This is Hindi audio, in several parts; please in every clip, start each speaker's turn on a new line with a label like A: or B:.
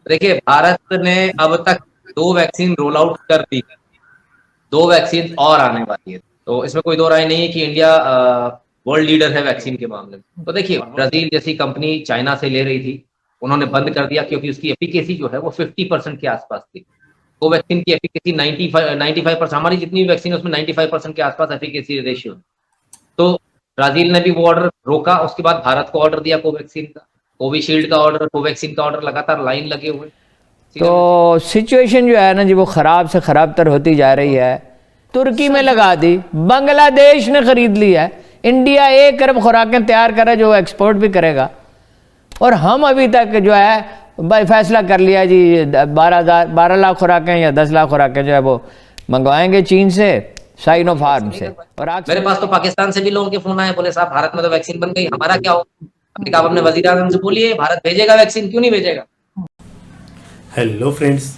A: देखिए, भारत ने अब तक 2 वैक्सीन रोल आउट कर दी, 2 वैक्सीन और आने वाली है। तो इसमें कोई दो राय नहीं है कि इंडिया वर्ल्ड लीडर है वैक्सीन के मामले में। तो देखिए, ब्राज़ील जैसी कंपनी चाइना से ले रही थी, उन्होंने बंद कर दिया क्योंकि उसकी एफिकेसी जो है वो 50% के आसपास थी। कोवैक्सीन की एफिकेसी 95% हमारी जितनी भी वैक्सीन है उसमें 95% के आसपास एफिकेसी रेशियो। तो ब्राज़ील ने भी वो ऑर्डर रोका, उसके बाद भारत को ऑर्डर दिया कोवैक्सीन का। कोविशील्ड का ऑर्डर, कोवैक्सीन का ऑर्डर लगातार लाइन लगे हुए।
B: तो सिचुएशन जो है ना जी वो ख़राब से ख़राब तर होती जा रही है। तुर्की में लगा दी, बांग्लादेश ने ख़रीद लिया है, इंडिया 1 अरब खुराकें तैयार करे जो एक्सपोर्ट भी करेगा। और हम अभी तक जो है भाई फैसला कर लिया जी 12 लाख खुराकें या 10 लाख खुराकें जो है वो मंगवाएंगे चीन से, साइनो फार्म से। और
A: मेरे पास तो पाकिस्तान से भी लोगों के फोन आए, बोले साहब भारत में तो वैक्सीन बन गई, हमारा क्या हो? हमने कहा अपने वजीर आजम से बोलिए, भारत भेजेगा वैक्सीन, क्यों नहीं भेजेगा?
C: Hello friends,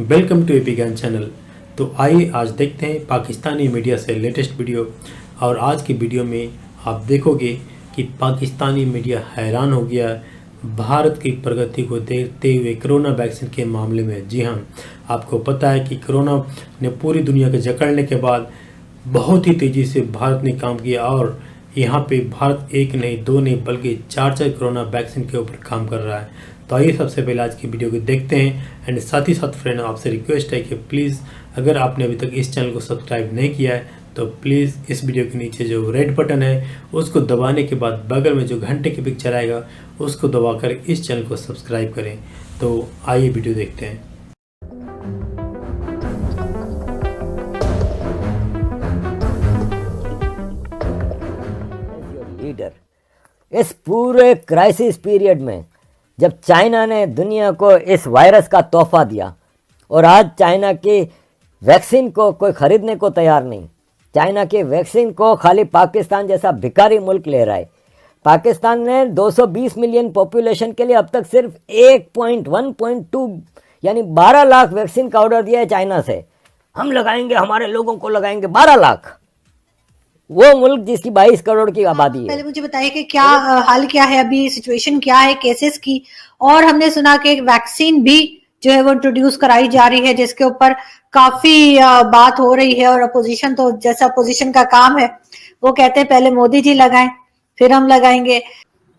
C: welcome to AP Gyan channel. तो आइए आज देखते हैं पाकिस्तानी मीडिया से लेटेस्ट वीडियो। और आज की वीडियो में आप देखोगे कि पाकिस्तानी मीडिया हैरान हो गया भारत की प्रगति को देखते हुए कोरोना वैक्सीन के मामले में। जी हाँ, आपको पता है कि कोरोना ने पूरी दुनिया को जकड़ने के बाद बहुत ही तेज़ी से भारत ने काम किया और यहाँ पे भारत 1 नहीं 2 नहीं बल्कि 4 कोरोना वैक्सीन के ऊपर काम कर रहा है। तो आइए सबसे पहले आज की वीडियो को देखते हैं। एंड साथ ही साथ फ्रेंड, आपसे रिक्वेस्ट है कि प्लीज़ अगर आपने अभी तक इस चैनल को सब्सक्राइब नहीं किया है तो प्लीज़ इस वीडियो के नीचे जो रेड बटन है उसको दबाने के बाद बगल में जो घंटे की पिक्चर आएगा उसको दबाकर इस चैनल को सब्सक्राइब करें। तो आइए वीडियो देखते हैं।
D: लीडर इस पूरे क्राइसिस पीरियड में जब चाइना ने दुनिया को इस वायरस का तोहफा दिया और आज चाइना की वैक्सीन को कोई ख़रीदने को तैयार नहीं। चाइना की वैक्सीन को खाली पाकिस्तान जैसा भिखारी मुल्क ले रहा है। पाकिस्तान ने 220 मिलियन पॉपुलेशन के लिए अब तक सिर्फ 1.2 यानी 12 लाख वैक्सीन का ऑर्डर दिया है चाइना से। हम लगाएंगे, हमारे लोगों को लगाएंगे 12 लाख। वो मुल्क जिसकी 22 करोड़ की आबादी है।
E: पहले मुझे बताइए कि क्या हाल क्या है, अभी सिचुएशन क्या है केसेस की। और हमने सुना कि वैक्सीन भी जो है वो इंट्रोड्यूस कराई जा रही है जिसके ऊपर काफी बात हो रही है। और अपोजिशन तो जैसा अपोजिशन का काम है वो कहते हैं पहले मोदी जी लगाएं फिर हम लगाएंगे।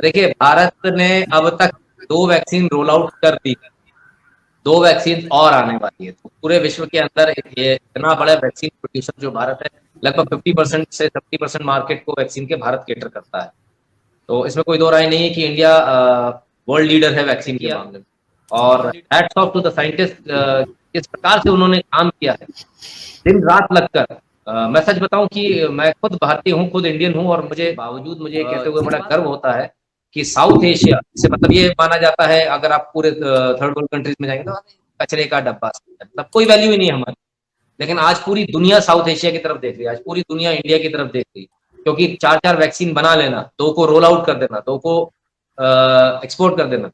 A: देखिए, भारत ने अब तक 2 वैक्सीन रोल आउट कर दी, 2 वैक्सीन और आने वाली है। तो पूरे विश्व के अंदर ये इतना बड़ा वैक्सीन प्रोड्यूसर जो भारत है, लगभग 50% से 70% मार्केट को वैक्सीन के भारत केटर करता है। तो इसमें कोई दो राय नहीं है कि इंडिया वर्ल्ड लीडर है वैक्सीन के मामले में। और hats off to the scientist, किस प्रकार से उन्होंने काम किया है दिन रात लगकर। मैं सच बताऊं कि मैं खुद भारतीय हूं, खुद इंडियन हूं, और मुझे ये कहते हुए बड़ा गर्व होता है कि साउथ एशिया से, मतलब ये माना जाता है अगर आप पूरे थर्ड वर्ल्ड कंट्रीज में जाएंगे तो कचरे का डब्बा, मतलब कोई वैल्यू ही नहीं है हमारी। लेकिन आज पूरी दुनिया साउथ एशिया की तरफ देख रही है, आज पूरी दुनिया इंडिया की तरफ देख रही है, क्योंकि 4 वैक्सीन बना लेना, 2 को रोल आउट कर देना, 2 को एक्सपोर्ट कर देना,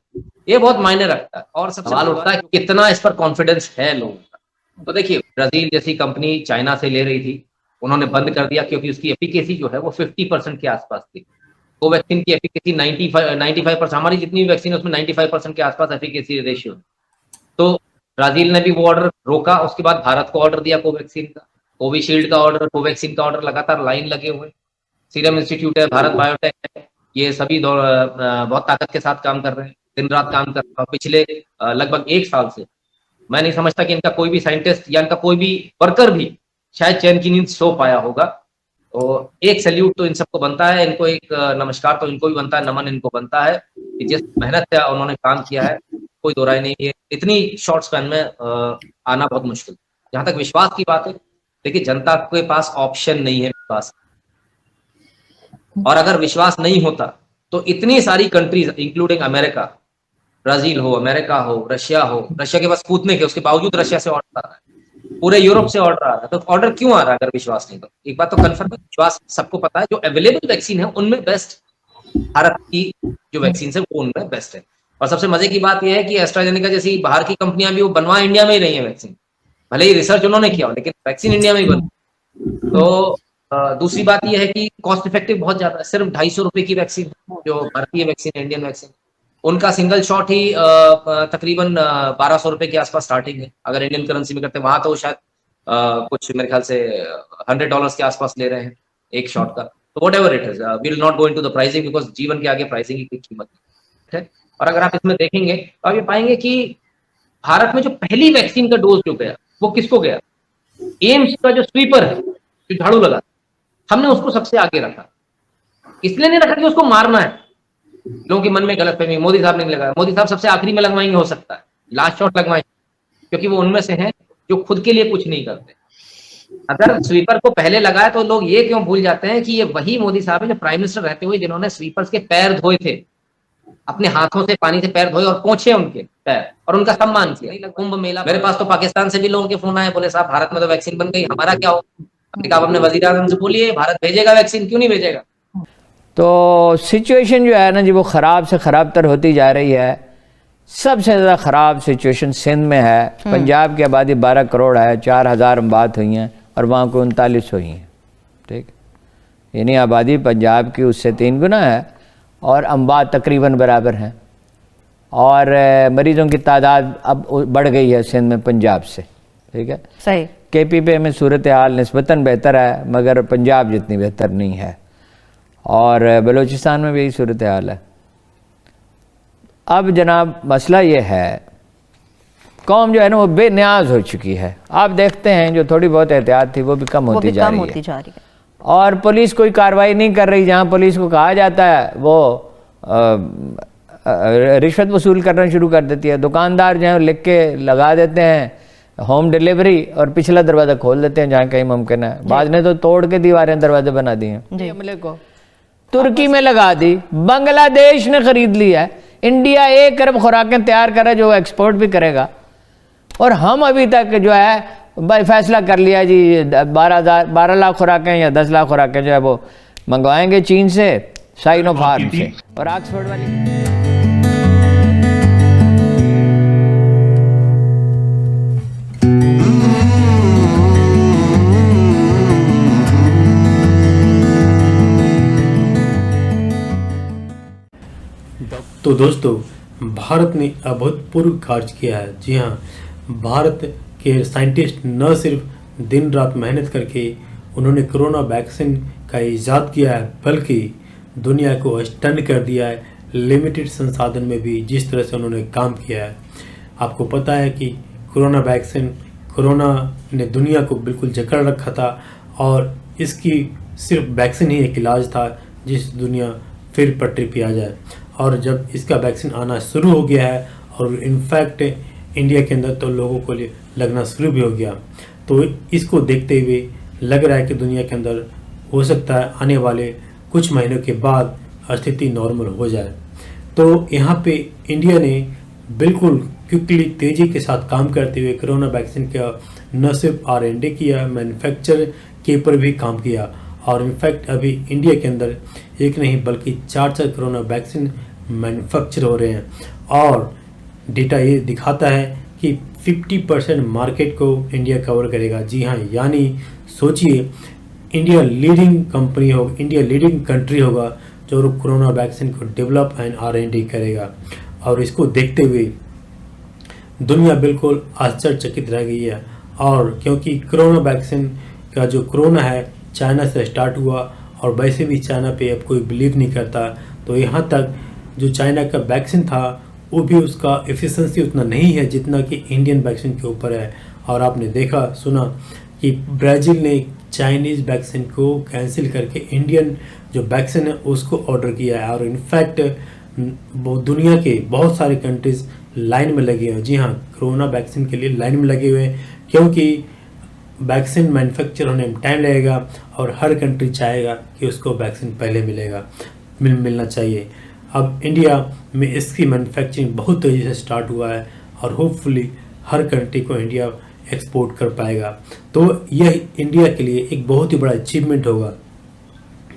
A: ये बहुत मायने रखता है। और सब सवाल उठता है कितना इस पर कॉन्फिडेंस है लोगों का। तो देखिए, ब्राजील जैसी कंपनी चाइना से ले रही थी, उन्होंने बंद कर दिया क्योंकि उसकी एफिकेसी जो है वो 50% के आसपास थी। कोवैक्सीन की एफिकेसी 95%, हमारी जितनी भी वैक्सीन है उसमें 95% के आसपास एफिकेसी रेशियो। तो ब्राजील ने भी वो ऑर्डर रोका, उसके बाद भारत को ऑर्डर दिया कोवैक्सीन का। कोविशील्ड का ऑर्डर, कोवैक्सीन का ऑर्डर लगातार लाइन लगे हुए। सीरम इंस्टीट्यूट है, भारत बायोटेक है, ये सभी बहुत ताकत के साथ काम कर रहे हैं, दिन रात काम कर रहे हैं। पिछले लगभग 1 साल से मैं नहीं समझता कि इनका कोई भी साइंटिस्ट या इनका कोई भी वर्कर भी शायद चैन की नींद सो पाया होगा। तो एक सैल्यूट तो इन सबको बनता है, इनको एक नमस्कार तो इनको भी बनता है, नमन इनको बनता है कि जिस मेहनत से उन्होंने काम किया है, कोई दो राय नहीं है। इतनी शॉर्ट स्पैन में आना बहुत मुश्किल। जहां तक विश्वास की बात है, देखिए जनता के पास ऑप्शन नहीं है विश्वास, और अगर विश्वास नहीं होता तो इतनी सारी कंट्रीज इंक्लूडिंग अमेरिका, ब्राजील हो, अमेरिका हो, रशिया हो, रशिया के पास स्पुतनिक है, उसके बावजूद रशिया से ऑर्डर आ रहा है, पूरे यूरोप से ऑर्डर आ रहा है। तो ऑर्डर क्यों आ रहा है अगर विश्वास नहीं? तो एक बात तो कंफर्म है, विश्वास सबको पता है, जो अवेलेबल वैक्सीन है उनमें बेस्ट भारत की जो वैक्सीन है वो उनमें बेस्ट है। और सबसे मजे की बात यह है कि एस्ट्राजेनेका जैसी बाहर की कंपनियां भी वो बनवा इंडिया में ही रही है वैक्सीन, भले ही रिसर्च उन्होंने किया हो लेकिन वैक्सीन इंडिया में ही बन। तो दूसरी बात यह है कि कॉस्ट इफेक्टिव बहुत ज्यादा है, सिर्फ 250 रुपए की वैक्सीन जो भारतीय वैक्सीन, इंडियन वैक्सीन। उनका सिंगल शॉट ही तकरीबन 1200 रुपए के आसपास स्टार्टिंग है। अगर इंडियन करेंसी में करते हैं वहां तो शायद कुछ मेरे ख्याल से $100 के आसपास ले रहे हैं एक शॉट का। तो whatever it is, we will not go into the pricing because जीवन के आगे प्राइसिंग की कोई कीमत नहीं है। और अगर आप इसमें देखेंगे तो आप ये पाएंगे कि भारत में जो पहली वैक्सीन का डोज जो गया वो किसको गया? एम्स का जो स्वीपर है, जो झाड़ू लगा, हमने उसको सबसे आगे रखा। इसलिए नहीं रखा कि उसको मारना है, लोगों के मन में गलतफहमी, मोदी साहब ने नहीं लगाया, मोदी साहब सबसे आखिरी में लगवाएंगे, हो सकता है लास्ट शॉट लगवाएंगे, क्योंकि वो उनमें से हैं जो खुद के लिए कुछ नहीं करते। अगर स्वीपर को पहले लगाया तो लोग ये क्यों भूल जाते हैं कि ये वही मोदी साहब है जो प्राइम मिनिस्टर रहते हुए जिन्होंने स्वीपर्स के पैर धोए थे, अपने हाथों से पानी से पैर धोए और पोंछे उनके पैर और उनका सम्मान किया। कुंभ मेला, मेरे पास तो पाकिस्तान से भी लोगों के फोन आए, बोले साहब भारत में तो वैक्सीन बन गई, हमारा क्या हो? हमने कहा अपने वजीर आजम से बोलिए, भारत भेजेगा वैक्सीन, क्यों नहीं भेजेगा?
B: तो सिचुएशन जो है ना जी वो ख़राब से ख़राब तर होती जा रही है। सबसे ज़्यादा ख़राब सिचुएशन सिंध में है। पंजाब की आबादी 12 करोड़ है, 4000 अम्बात हुई हैं और वहाँ को 39 हुई हैं, ठीक। यानी आबादी पंजाब की उससे 3 गुना है और अम्बात तकरीबन बराबर हैं। और मरीज़ों की तादाद अब बढ़ गई है सिंध में पंजाब से, ठीक है।
F: सही।
B: KPP में सूरत हाल निस्बतन बेहतर है मगर पंजाब जितनी बेहतर नहीं है। और बलूचिस्तान में भी यही सूरत हाल है। अब जनाब मसला ये है, कौम जो है ना वो बेनियाज हो चुकी है। आप देखते हैं जो थोड़ी बहुत एहतियात थी वो भी कम होती जा रही है। और पुलिस कोई कार्रवाई नहीं कर रही। जहाँ पुलिस को कहा जाता है वो रिश्वत वसूल करना शुरू कर देती है। दुकानदार जो है लिख के लगा देते हैं होम डिलीवरी और पिछला दरवाज़ा खोल देते हैं जहाँ कहीं मुमकिन है। बाद ने तो तोड़ के दीवारें दरवाजे बना दिए हैं। हमले को तुर्की में लगा दी, बांग्लादेश ने खरीद लिया है। इंडिया 1 अरब खुराकें तैयार कर रहा है जो एक्सपोर्ट भी करेगा। और हम अभी तक जो है फैसला कर लिया जी 12 लाख खुराकें या 10 लाख खुराकें जो है वो मंगवाएंगे चीन से, साइनोफार्म से। और ऑक्सफोर्ड वाली
C: तो दोस्तों, भारत ने अभूतपूर्व कार्य किया है। जी हाँ, भारत के साइंटिस्ट न सिर्फ दिन रात मेहनत करके उन्होंने कोरोना वैक्सीन का इजाद किया है, बल्कि दुनिया को स्टन कर दिया है। लिमिटेड संसाधन में भी जिस तरह से उन्होंने काम किया है। आपको पता है कि कोरोना वैक्सीन, कोरोना ने दुनिया को बिल्कुल जकड़ रखा था और इसकी सिर्फ वैक्सीन ही एक इलाज था जिस दुनिया फिर पटरी पे आ जाए। और जब इसका वैक्सीन आना शुरू हो गया है और इनफैक्ट इंडिया के अंदर तो लोगों को लगना शुरू भी हो गया, तो इसको देखते हुए लग रहा है कि दुनिया के अंदर हो सकता है आने वाले कुछ महीनों के बाद स्थिति नॉर्मल हो जाए। तो यहाँ पे इंडिया ने बिल्कुल क्विकली तेज़ी के साथ काम करते हुए कोरोना वैक्सीन का न सिर्फ R&D किया, मैन्युफैक्चर के ऊपर भी काम किया। और इनफैक्ट अभी इंडिया के अंदर एक नहीं बल्कि 4 कोरोना वैक्सीन मैन्युफैक्चर हो रहे हैं। और डेटा ये दिखाता है कि 50% मार्केट को इंडिया कवर करेगा। जी हाँ, यानी सोचिए इंडिया लीडिंग कंपनी हो, इंडिया लीडिंग कंट्री होगा जो कोरोना वैक्सीन को डेवलप एंड R&D करेगा। और इसको देखते हुए दुनिया बिल्कुल आश्चर्यचकित रह गई है। और क्योंकि कोरोना वैक्सीन का जो कोरोना है चाइना से स्टार्ट हुआ और वैसे भी चाइना पे अब कोई बिलीव नहीं करता, तो यहाँ तक जो चाइना का वैक्सीन था वो भी उसका एफिशिएंसी उतना नहीं है जितना कि इंडियन वैक्सीन के ऊपर है। और आपने देखा सुना कि ब्राज़ील ने चाइनीज़ वैक्सीन को कैंसिल करके इंडियन जो वैक्सीन है उसको ऑर्डर किया है। और इनफैक्ट दुनिया के बहुत सारे कंट्रीज़ लाइन में लगे हैं। जी हाँ, कोरोना वैक्सीन के लिए लाइन में लगे हुए हैं, क्योंकि वैक्सीन मैन्युफैक्चर होने में टाइम लगेगा और हर कंट्री चाहेगा कि उसको वैक्सीन पहले मिलना चाहिए। अब इंडिया में इसकी मैन्युफैक्चरिंग बहुत तेज़ी से स्टार्ट हुआ है और होपफुली हर कंट्री को इंडिया एक्सपोर्ट कर पाएगा। तो यह इंडिया के लिए एक बहुत ही बड़ा अचीवमेंट होगा।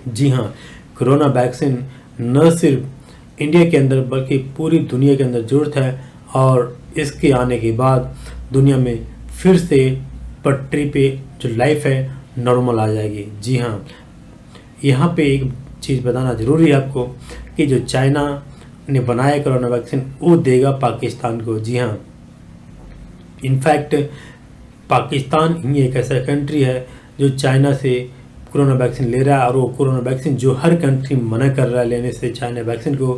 C: जी हाँ, कोरोना वैक्सीन न सिर्फ इंडिया के अंदर बल्कि पूरी दुनिया के अंदर ज़रूरत है। और इसके आने के बाद दुनिया में फिर से पटरी पे जो लाइफ है नॉर्मल आ जाएगी। जी हाँ, यहाँ पे एक चीज़ बताना ज़रूरी है आपको कि जो चाइना ने बनाया कोरोना वैक्सीन वो देगा पाकिस्तान को। जी हाँ, इनफैक्ट पाकिस्तान ही एक ऐसा कंट्री है जो चाइना से कोरोना वैक्सीन ले रहा है, और वो कोरोना वैक्सीन जो हर कंट्री मना कर रहा है लेने से चाइना वैक्सीन को,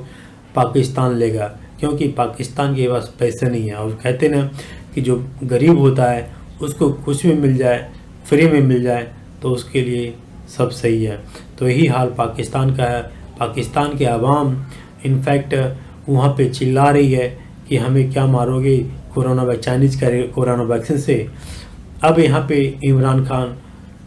C: पाकिस्तान लेगा, क्योंकि पाकिस्तान के पास पैसे नहीं है। और कहते ना कि जो गरीब होता है उसको कुछ भी मिल जाए, फ्री में मिल जाए, तो उसके लिए सब सही है। तो यही हाल पाकिस्तान का है। पाकिस्तान के आवाम इनफैक्ट वहाँ पे चिल्ला रही है कि हमें क्या मारोगे चाइनीज़ कोरोना वैक्सीन से। अब यहाँ पे इमरान खान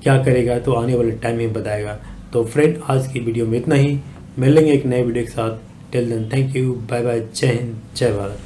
C: क्या करेगा तो आने वाले टाइम में बताएगा। तो फ्रेंड, आज की वीडियो में इतना ही। मिलेंगे एक नए वीडियो के साथ। Till then, thank you, bye bye, जय हिंद, जय भारत।